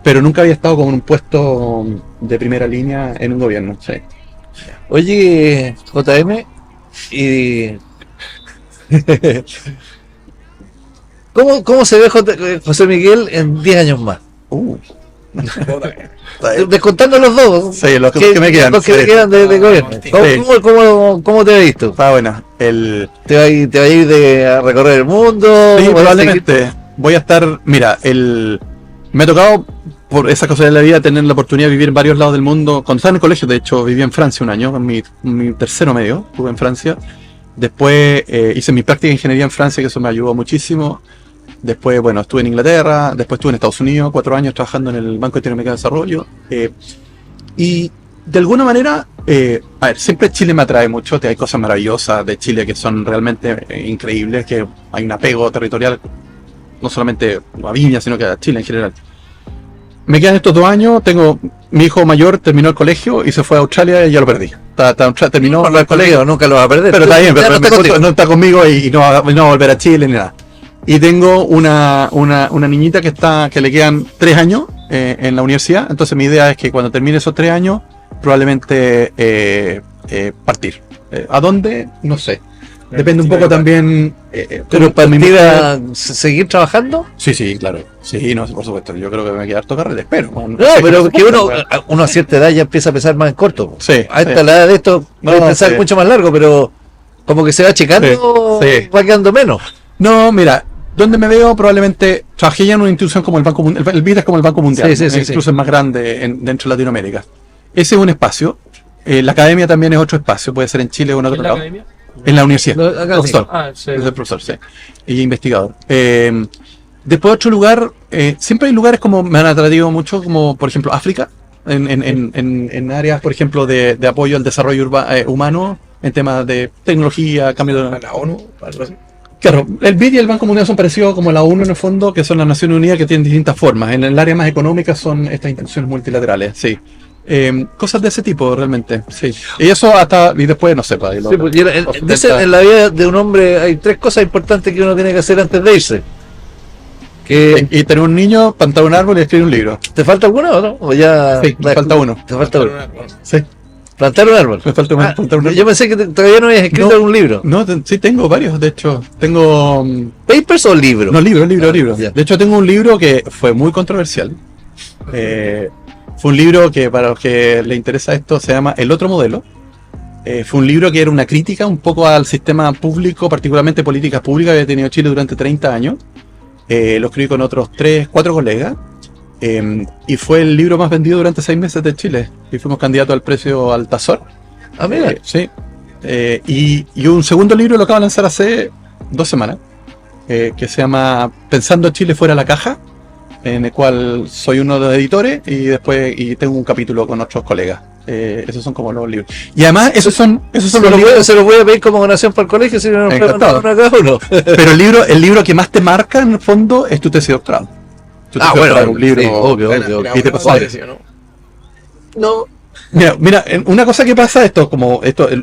Pero nunca había estado como en un puesto de primera línea en un gobierno, sí. Oye, JM, y ¿cómo se ve José Miguel en 10 años más? Descontando los dos. Sí, los que me quedan. Los que sí. me quedan de gobierno. Sí. ¿Cómo te has visto? Está buena. ¿Te va a ir a recorrer el mundo? Sí, ¿Vas a probablemente. Voy a estar, mira, me ha tocado, por esa cosa de la vida, tener la oportunidad de vivir en varios lados del mundo. Cuando estaba en el colegio, de hecho, viví en Francia un año, en mi tercero medio, estuve en Francia. Después hice mi práctica de ingeniería en Francia, que eso me ayudó muchísimo. Después, bueno, estuve en Inglaterra, después estuve en Estados Unidos, 4 años trabajando en el Banco Interamericano de Desarrollo. Y de alguna manera, a ver, siempre Chile me atrae mucho, hay cosas maravillosas de Chile que son realmente increíbles, que hay un apego territorial, no solamente a Viña, sino que a Chile en general. Me quedan estos 2 años, mi hijo mayor terminó el colegio y se fue a Australia y ya lo perdí. Terminó el colegio, nunca lo vas a perder. pero está bien, Ya pero no está conmigo y no va a volver a Chile ni nada. Y tengo una niñita que le quedan 3 años en la universidad. Entonces mi idea es que cuando termine esos 3 años, probablemente partir. ¿A dónde? No sé. Depende un poco también. Pero para mi para seguir trabajando. Sí, claro. Sí, no, por supuesto. Yo creo que me voy a quedar tocar, espero. No, pero que uno a cierta edad ya empieza a pensar más en corto. Sí, A esta la edad de esto puede pensar sí. mucho más largo, pero como que se va checando, Sí. va quedando menos. No, mira, donde me veo probablemente trabajé ya en una institución como el Banco Mundial, el BID es como el Banco Mundial, Sí, incluso es más grande dentro de Latinoamérica. Ese es un espacio. La academia también es otro espacio, puede ser en Chile o en otro ¿En la lado. academia? En la universidad, No, acá profesor. sí. Ah, sí. Es el profesor, sí. Y investigador. Después otro lugar, siempre hay lugares como me han atraído mucho, como por ejemplo África, en áreas, por ejemplo, de apoyo al desarrollo humano, en temas de tecnología, cambio de... ¿La ONU? Algo así. Claro, el BID y el Banco Mundial son parecidos como la ONU en el fondo, que son las Naciones Unidas, que tienen distintas formas. En el área más económica son estas instituciones multilaterales, sí. Cosas de ese tipo, realmente, sí. Y eso y después, no sé, para Sí, pues, dicen en la vida de un hombre hay 3 cosas importantes que uno tiene que hacer antes de irse. y tener un niño, plantar un árbol y escribir un libro. ¿Te falta alguno o no? ¿O ya Sí, me falta uno. Te falta uno. Sí, Plantar un árbol. me falta Ah, plantar un árbol. yo pensé que todavía no habías escrito No. algún libro. No, sí tengo varios, de hecho. Tengo... ¿Papers o libros? No, libro. Ya. De hecho, tengo un libro que fue muy controversial. Fue un libro que, para los que les interesa esto, se llama El Otro Modelo. Fue un libro que era una crítica un poco al sistema público, particularmente políticas públicas que ha tenido Chile durante 30 años. Lo escribí con otros 3, 4 colegas. Y fue el libro más vendido durante 6 meses de Chile. Y fuimos candidatos al premio Altazor. Ah, mira. Sí. Y un segundo libro lo acabo de lanzar hace 2 semanas. Que se llama Pensando Chile fuera de la caja. En el cual soy uno de los editores y tengo un capítulo con otros colegas. Esos son como los libros. Y además, esos son los libros. Se los voy a pedir como donación para el colegio si no nos Encantado. preguntan a cada uno. Pero el libro que más te marca en el fondo es tu tesis doctoral. Tu tesis doctoral es un libro. sí, obvio. ¿Y te pasó? No. Mira, una cosa que pasa, esto,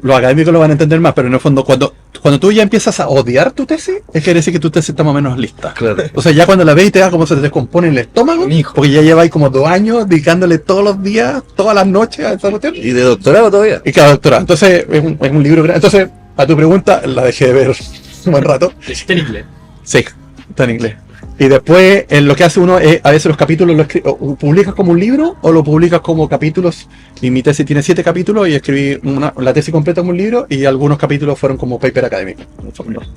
los académicos lo van a entender más, pero en el fondo, cuando tú ya empiezas a odiar tu tesis, es quiere decir que tu tesis está más o menos lista. Claro. O sea, ya cuando la ves y te da como se te descompone el estómago, Mijo. porque ya lleváis como 2 años dedicándole todos los días, todas las noches a esa cuestión. Y de doctorado todavía. Y cada doctorado. Entonces, es un libro grande. Entonces, a tu pregunta, la dejé de ver un buen rato. Está en inglés. Sí, está en inglés. Y después, lo que hace uno es, a veces los capítulos o publicas como un libro o lo publicas como capítulos. Y mi tesis tiene 7 capítulos y escribí la tesis completa como un libro y algunos capítulos fueron como paper académico.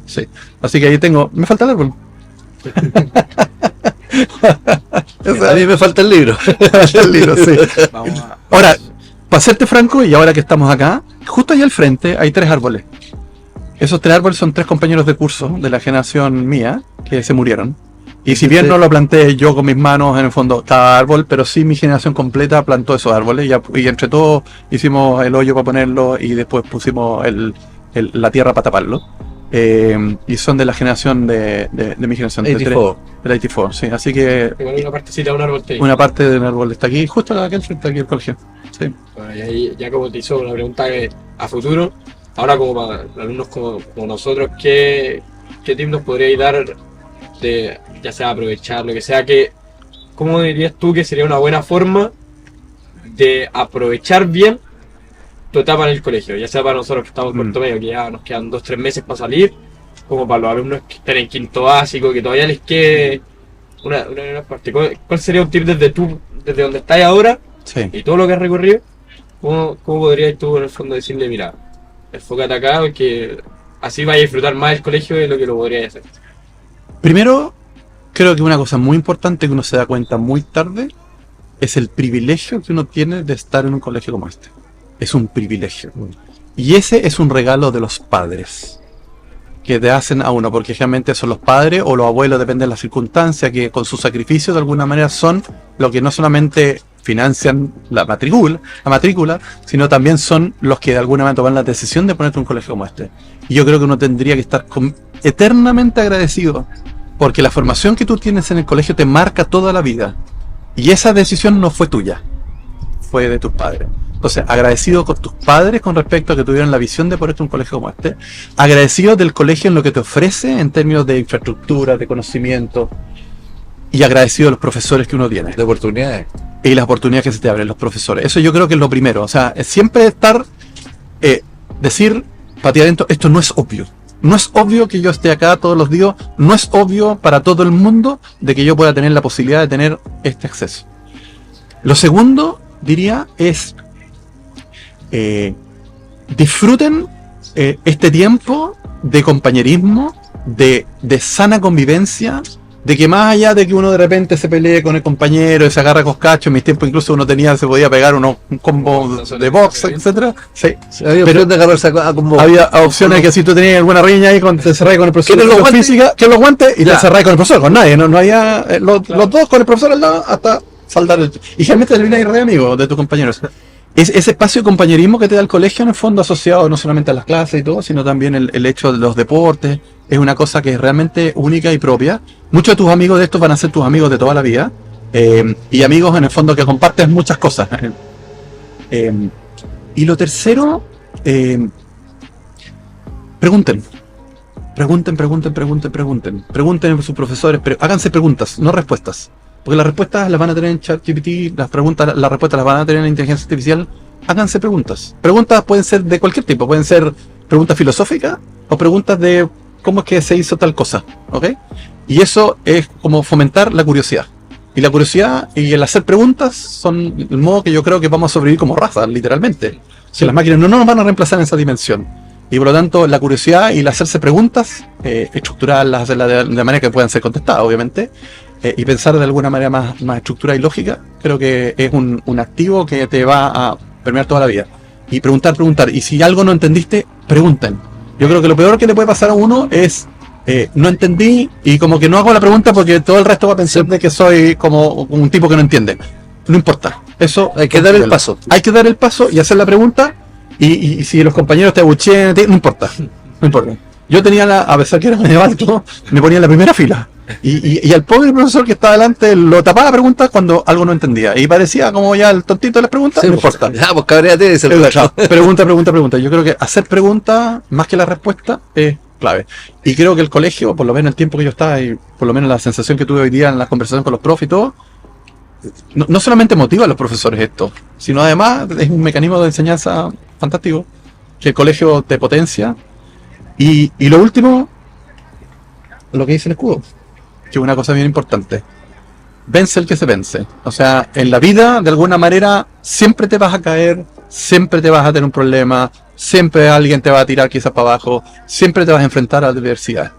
Sí. Así que ahí tengo... Me falta el árbol. A mí me falta el libro. El libro, sí. Vamos a... Ahora, para serte franco, y ahora que estamos acá, justo allá al frente hay 3 árboles. Esos 3 árboles son 3 compañeros de curso de la generación mía que se murieron. Y si bien no lo planté yo con mis manos, en el fondo, cada árbol, pero sí mi generación completa plantó esos árboles y entre todos hicimos el hoyo para ponerlo y después pusimos la tierra para taparlo. Y son de la generación de mi generación, de 84, sí. Así que Igual una partecita de un árbol te una parte del árbol está aquí, justo aquí al frente, aquí el colegio. Sí. Bueno, y ahí, ya como te hizo una pregunta a futuro, ahora como para alumnos como nosotros, ¿qué tip nos podríais dar de, ya sea aprovechar, lo que sea, cómo dirías tú que sería una buena forma de aprovechar bien tu etapa en el colegio? Ya sea para nosotros que estamos en cuarto medio, que ya nos quedan 2-3 meses para salir, como para los alumnos que están en quinto básico, que todavía les quede una parte. ¿Cuál sería un tip desde donde estás ahora Sí. y todo lo que has recorrido? ¿Cómo podrías tú en el fondo decirle, mira, enfócate acá, porque así vas a disfrutar más del colegio de lo que lo podrías hacer? Primero, creo que una cosa muy importante que uno se da cuenta muy tarde es el privilegio que uno tiene de estar en un colegio como este. Es un privilegio. Y ese es un regalo de los padres que te hacen a uno, porque generalmente son los padres o los abuelos, depende de la circunstancia, que con su sacrificio de alguna manera son lo que no solamente financian la matrícula, sino también son los que de alguna manera toman la decisión de ponerte en un colegio como este. Y yo creo que uno tendría que estar eternamente agradecido, porque la formación que tú tienes en el colegio te marca toda la vida. Y esa decisión no fue tuya, fue de tus padres. Entonces, agradecido con tus padres con respecto a que tuvieron la visión de ponerte en un colegio como este. Agradecido del colegio en lo que te ofrece en términos de infraestructura, de conocimiento. Y agradecido de los profesores que uno tiene. De oportunidades. Y las oportunidades que se te abren los profesores. Eso yo creo que es lo primero. O sea, es siempre estar, decir, para ti adentro, esto no es obvio. No es obvio que yo esté acá todos los días. No es obvio para todo el mundo de que yo pueda tener la posibilidad de tener este acceso. Lo segundo, diría, es disfruten este tiempo de compañerismo, de sana convivencia, de que más allá de que uno de repente se pelee con el compañero y se agarra coscacho, en mis tiempos incluso uno se podía pegar un combo de box, etcétera. Sí. Había Pero opción de agarrarse a combo. había opciones que si tú tenías alguna riña ahí, te cerrabas con el profesor ¿Quieren los de guantes? física, que los guantes y Ya. te cerrabas con el profesor, con nadie, no había los dos con el profesor al lado hasta saldar el... Y generalmente terminas re amigo de tus compañeros. Es ese espacio de compañerismo que te da el colegio, en el fondo, asociado no solamente a las clases y todo, sino también el hecho de los deportes, es una cosa que es realmente única y propia. Muchos de tus amigos de estos van a ser tus amigos de toda la vida, y amigos en el fondo que comparten muchas cosas. Y lo tercero, pregunten. Pregunten a sus profesores, pero háganse preguntas, no respuestas. Porque las respuestas las van a tener en ChatGPT, las respuestas las van a tener en inteligencia artificial. Háganse preguntas. Preguntas pueden ser de cualquier tipo, pueden ser preguntas filosóficas o preguntas de cómo es que se hizo tal cosa, ¿ok? Y eso es como fomentar la curiosidad. Y la curiosidad y el hacer preguntas son el modo que yo creo que vamos a sobrevivir como raza, literalmente. Si las máquinas no nos van a reemplazar en esa dimensión. Y por lo tanto, la curiosidad y el hacerse preguntas, estructurarlas, hacerlas de manera que puedan ser contestadas, obviamente, y pensar de alguna manera más estructurada y lógica, creo que es un activo que te va a permear toda la vida. Y preguntar. Y si algo no entendiste, pregunten. Yo creo que lo peor que le puede pasar a uno es no entendí y como que no hago la pregunta porque todo el resto va a pensar de que soy como un tipo que no entiende. No importa. Eso Hay que dar el paso. Hay que dar el paso y hacer la pregunta. Y si los compañeros te abuchean, no importa. No importa. Yo tenía a pesar que era medio alto, me ponía en la primera fila. Y al pobre profesor que estaba delante lo tapaba la pregunta cuando algo no entendía. Y parecía como ya el tontito de las preguntas. Sí, no importa. Ya, pues cabréate, dice el Exacto. Pregunta. Yo creo que hacer preguntas más que la respuesta es clave. Y creo que el colegio, por lo menos el tiempo que yo estaba y por lo menos la sensación que tuve hoy día en las conversaciones con los profes y todo, no solamente motiva a los profesores esto, sino además es un mecanismo de enseñanza fantástico, que el colegio te potencia. Y lo último, lo que dice el escudo, que es una cosa bien importante. Vence el que se vence. O sea, en la vida, de alguna manera, siempre te vas a caer, siempre te vas a tener un problema, siempre alguien te va a tirar quizás para abajo, siempre te vas a enfrentar a la adversidad.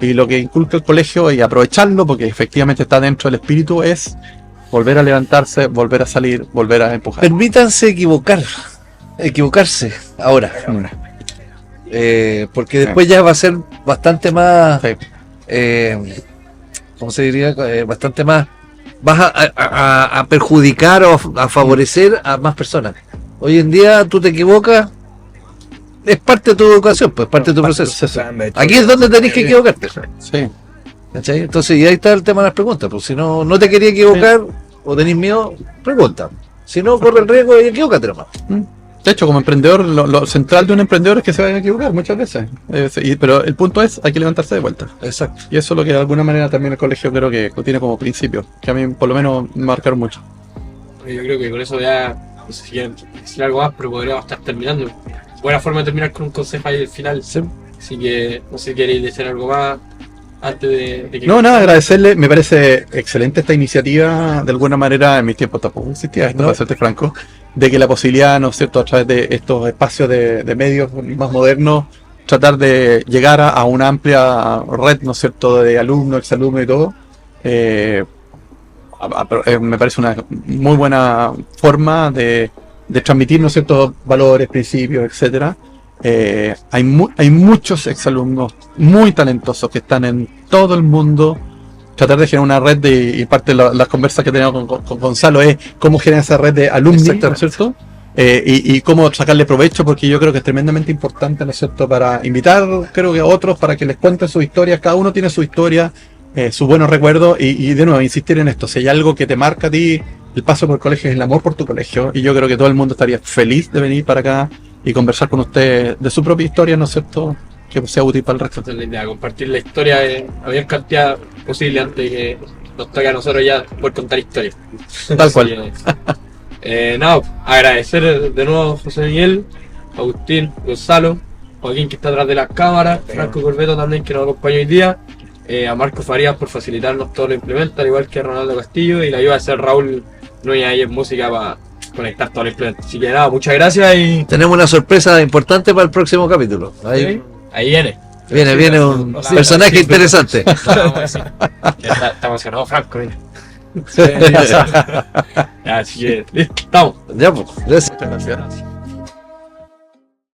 Y lo que inculca el colegio y aprovecharlo, porque efectivamente está dentro del espíritu, es volver a levantarse, volver a salir, volver a empujar. Permítanse equivocarse ahora. Porque después ya va a ser bastante más, Sí. ¿cómo se diría? Bastante más, vas a perjudicar o a favorecer a más personas. Hoy en día tú te equivocas, es parte de tu educación, pues parte de tu proceso. Aquí es donde tenés que equivocarte. Sí. ¿Cachai? Entonces, y ahí está el tema de las preguntas. Pues si no te querías equivocar o tenés miedo, pregunta. Si no, corre el riesgo y equivócate nomás. De hecho, como emprendedor, lo central de un emprendedor es que se vayan a equivocar muchas veces. Pero el punto es, hay que levantarse de vuelta. Exacto. Y eso es lo que de alguna manera también el colegio creo que tiene como principio, que a mí por lo menos me marcaron mucho. Yo creo que con eso ya, no sé si quieren decir algo más, pero podríamos estar terminando. Buena forma de terminar con un consejo ahí al final. Sí. Así que no sé si queréis decir algo más antes de que... No, nada, agradecerle, me parece excelente esta iniciativa, de alguna manera en mis tiempos tampoco existía esto, para serte franco, de que la posibilidad, ¿no es cierto?, a través de estos espacios de medios más modernos, tratar de llegar a una amplia red, ¿no es cierto?, de alumnos, exalumnos y todo, me parece una muy buena forma de transmitir, ¿no es cierto?, valores, principios, etcétera. Hay muchos exalumnos muy talentosos que están en todo el mundo. Tratar de generar una red y parte de las conversas que tenemos con Gonzalo es cómo generar esa red de alumnos, ¿no es cierto? Y cómo sacarle provecho, porque yo creo que es tremendamente importante, ¿no es cierto?, para invitar, creo que a otros, para que les cuenten sus historias. Cada uno tiene su historia, sus buenos recuerdos, y de nuevo, insistir en esto. Si hay algo que te marca a ti, el paso por el colegio es el amor por tu colegio, y yo creo que todo el mundo estaría feliz de venir para acá y conversar con usted de su propia historia, ¿no es cierto?, que sea útil para el resto. Esa es la idea, compartir la historia de la mayor cantidad posible antes de que nos toque a nosotros ya por contar historias. Tal cual. Nada, agradecer de nuevo a José Miguel, Agustín, Gonzalo, Joaquín que está atrás de las cámaras, Franco Corbeto también que nos acompaña hoy día, a Marco Farías por facilitarnos todo lo implemento, al igual que a Ronaldo Castillo, y la ayuda a hacer Raúl Núñez ahí en música para conectar todo el implemento. Así que nada, muchas gracias y... Tenemos una sorpresa importante para el próximo capítulo. Ahí viene. Viene un personaje interesante. Está emocionado Franco, mira. Así que, listo, estamos. Ya, pues, gracias. Muchas gracias.